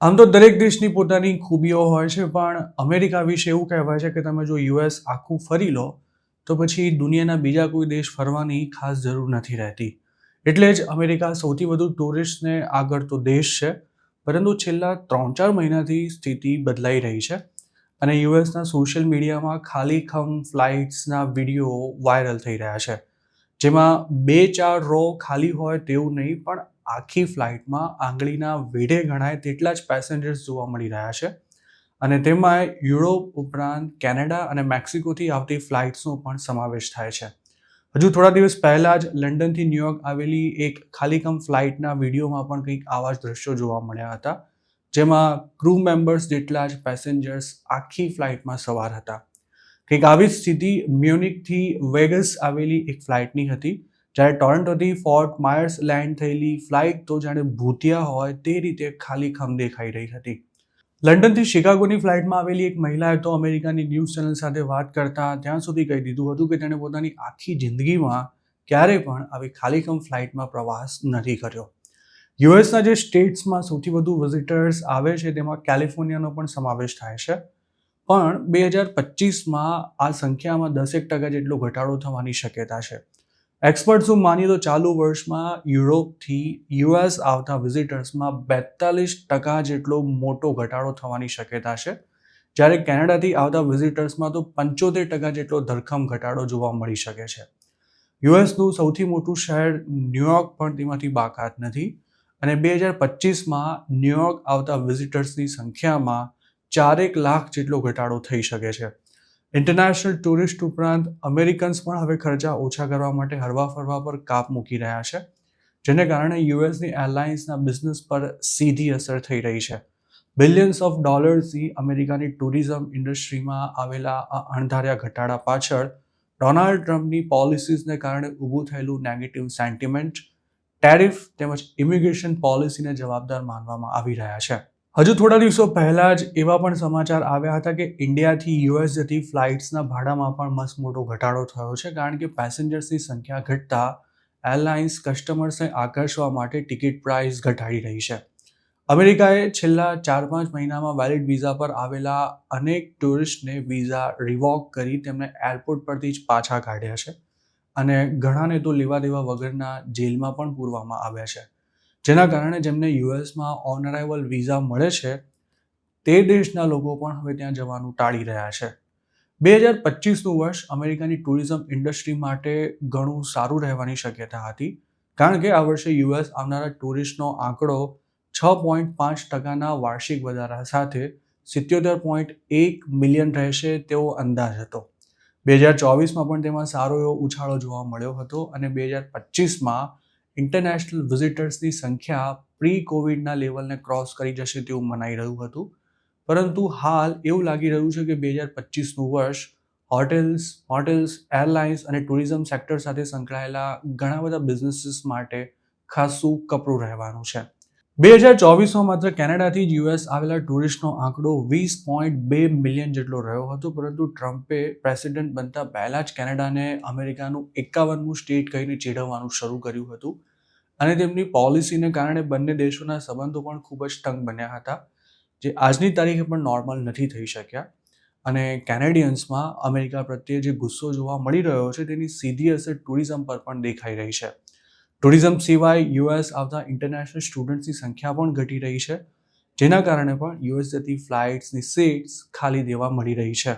આમ તો દરેક દેશની પોતાની ખૂબીઓ હોય છે, પણ અમેરિકા વિશે એવું કહેવાય છે કે તમે જો યુએસ આખું ફરી લો તો પછી દુનિયાના બીજા કોઈ દેશ ફરવાની ખાસ જરૂર નથી રહેતી. એટલે જ અમેરિકા સૌથી વધુ ટુરિસ્ટને આગળતો દેશ છે. પરંતુ છેલ્લા 3-4 મહિનાથી સ્થિતિ બદલાઈ રહી છે અને યુએસના સોશિયલ મીડિયામાં ખાલીખમ ફ્લાઇટ્સના વિડીયો વાયરલ થઈ રહ્યા છે. જેમાં 2-4 રો ખાલી હોય તેવું નહીં, પણ આખી ફ્લાઇટમાં આંગળીના વેઢે ગણાય તેટલા જ પેસેન્જર્સ જોવા મળી રહ્યા છે. અને તેમાં યુરોપ ઉપરાંત કેનેડા અને મેક્સિકોથી આવતી ફ્લાઇટ્સનો પણ સમાવેશ થાય છે. હજુ થોડા દિવસ પહેલાં જ લંડનથી ન્યૂયોર્ક આવેલી એક ખાલીકમ ફ્લાઇટના વિડીયોમાં પણ કંઈક આવા જ દ્રશ્યો જોવા મળ્યા હતા, જેમાં ક્રૂ મેમ્બર્સ જેટલા જ પેસેન્જર્સ આખી ફ્લાઇટમાં સવાર હતા. કંઈક આવી જ સ્થિતિ મ્યુનિકથી વેગસ આવેલી એક ફ્લાઇટની હતી, જ્યારે ટોરન્ટોથી ફોર્ટ માયર્સ લેન્ડ થયેલી ફ્લાઇટ તો જાણે ભૂતિયા હોય તે રીતે ખાલીખમ દેખાઈ રહી હતી. લંડનથી શિકાગોની ફ્લાઇટમાં આવેલી એક મહિલાએ તો અમેરિકાની ન્યૂઝ ચેનલ સાથે વાત કરતા ત્યાં સુધી કહી દીધું હતું કે તેણે પોતાની આખી જિંદગીમાં ક્યારેય પણ આવી ખાલીખમ ફ્લાઇટમાં પ્રવાસ નથી કર્યો. યુએસના જે સ્ટેટ્સમાં સૌથી વધુ વિઝિટર્સ આવે છે તેમાં કેલિફોર્નિયાનો પણ સમાવેશ થાય છે. પણ 2025માં આ સંખ્યામાં 10% જેટલો ઘટાડો થવાની શક્યતા છે. એક્સપર્ટ્સનું માનીએ તો ચાલુ વર્ષમાં યુરોપથી યુએસ આવતા વિઝિટર્સમાં 42% જેટલો મોટો ઘટાડો થવાની શક્યતા છે, જ્યારે કેનેડાથી આવતા વિઝિટર્સમાં તો 75% જેટલો ધરખમ ઘટાડો જોવા મળી શકે છે. યુએસનું સૌથી મોટું શહેર ન્યૂયોર્ક પણ તેમાંથી બાકાત નથી અને 2025માં ન્યૂયોર્ક આવતા વિઝિટર્સની સંખ્યામાં 4 લાખ જેટલો ઘટાડો થઈ શકે છે. ઇન્ટરનેશનલ ટુરિસ્ટ ઉપરાંત અમેરિકન્સ પણ હવે ખર્ચા ઓછા કરવા માટે હરવા ફરવા પર કાપ મૂકી રહ્યા છે, જેને કારણે યુએસની એરલાઇન્સના બિઝનેસ પર સીધી અસર થઈ રહી છે. બિલિયન્સ ઓફ ડોલર્સની અમેરિકાની ટુરિઝમ ઇન્ડસ્ટ્રીમાં આવેલા આ અણધાર્યા ઘટાડા પાછળ ડોનાલ્ડ ટ્રમ્પની પોલિસીઝને કારણે ઊભું થયેલું નેગેટિવ સેન્ટિમેન્ટ, ટેરિફ તેમજ ઇમિગ્રેશન પોલિસીને જવાબદાર માનવામાં આવી રહ્યા છે. હજુ થોડા દિવસો પહેલાં જ એવા પણ સમાચાર આવ્યા હતા કે ઇન્ડિયાથી યુએસ જતી ફ્લાઇટ્સના ભાડામાં પણ મસ્ત મોટો ઘટાડો થયો છે, કારણ કે પેસેન્જર્સની સંખ્યા ઘટતા એરલાઇન્સ કસ્ટમર્સને આકર્ષવા માટે ટિકિટ પ્રાઇસ ઘટાડી રહી છે. અમેરિકાએ છેલ્લા 4-5 મહિનામાં વેલિડ વિઝા પર આવેલા અનેક ટુરિસ્ટને વિઝા રિવોક કરી તેમને એરપોર્ટ પરથી જ પાછા કાઢ્યા છે અને ઘણાને તો લેવા દેવા વગરના જેલમાં પણ પૂરવામાં આવ્યા છે. જેના કારણે જેમને યુએસમાં ઓન અરાઇવલ વિઝા મળે છે તે દેશના લોકો પણ હવે ત્યાં જવાનું ટાળી રહ્યા છે. 2025નું વર્ષ અમેરિકાની ટુરિઝમ ઇન્ડસ્ટ્રી માટે ઘણું સારું રહેવાની શક્યતા હતી, કારણ કે આ વર્ષે યુએસ આવનારા ટુરિસ્ટનો આંકડો 6.5%ના વાર્ષિક વધારા સાથે 77.1 મિલિયન રહેશે તેવો અંદાજ હતો. 2024માં પણ તેમાં સારો એવો ઉછાળો જોવા મળ્યો હતો અને 2025માં ઇન્ટરનેશનલ વિઝિટર્સની સંખ્યા પ્રી કોવિડના લેવલને ક્રોસ કરી જશે તેવું મનાઈ રહ્યું હતું. પરંતુ હાલ એવું લાગી રહ્યું છે કે 2025નું વર્ષ હોટેલ્સ, એરલાઇન્સ અને ટુરિઝમ સેક્ટર સાથે સંકળાયેલા ઘણા બધા બિઝનેસીસ માટે ખાસું કપરું રહેવાનું છે. 2024માં માત્ર કેનેડાથી જ યુએસ આવેલા ટુરિસ્ટનો આંકડો 20.2 મિલિયન જેટલો રહ્યો હતો, પરંતુ ટ્રમ્પે પ્રેસિડેન્ટ બનતા પહેલાં જ કેનેડાને અમેરિકાનું 51મું સ્ટેટ કહીને ચીડવવાનું શરૂ કર્યું હતું અને તેમની પોલિસીને કારણે બંને દેશોના સંબંધો પણ ખૂબ જ તંગ બન્યા હતા, જે આજની તારીખે પણ નોર્મલ નથી થઈ શક્યા. અને કેનેડિયન્સમાં અમેરિકા પ્રત્યે જે ગુસ્સો જોવા મળી રહ્યો છે તેની સીધી અસર ટુરિઝમ પર પણ દેખાઈ રહી છે. ટુરિઝમ સિવાય યુએસ આવતા ઇન્ટરનેશનલ સ્ટુડન્ટ્સની સંખ્યા પણ ઘટી રહી છે, જેના કારણે પણ યુએસ જતી ફ્લાઇટ્સની સીટ્સ ખાલી દેવા મળી રહી છે.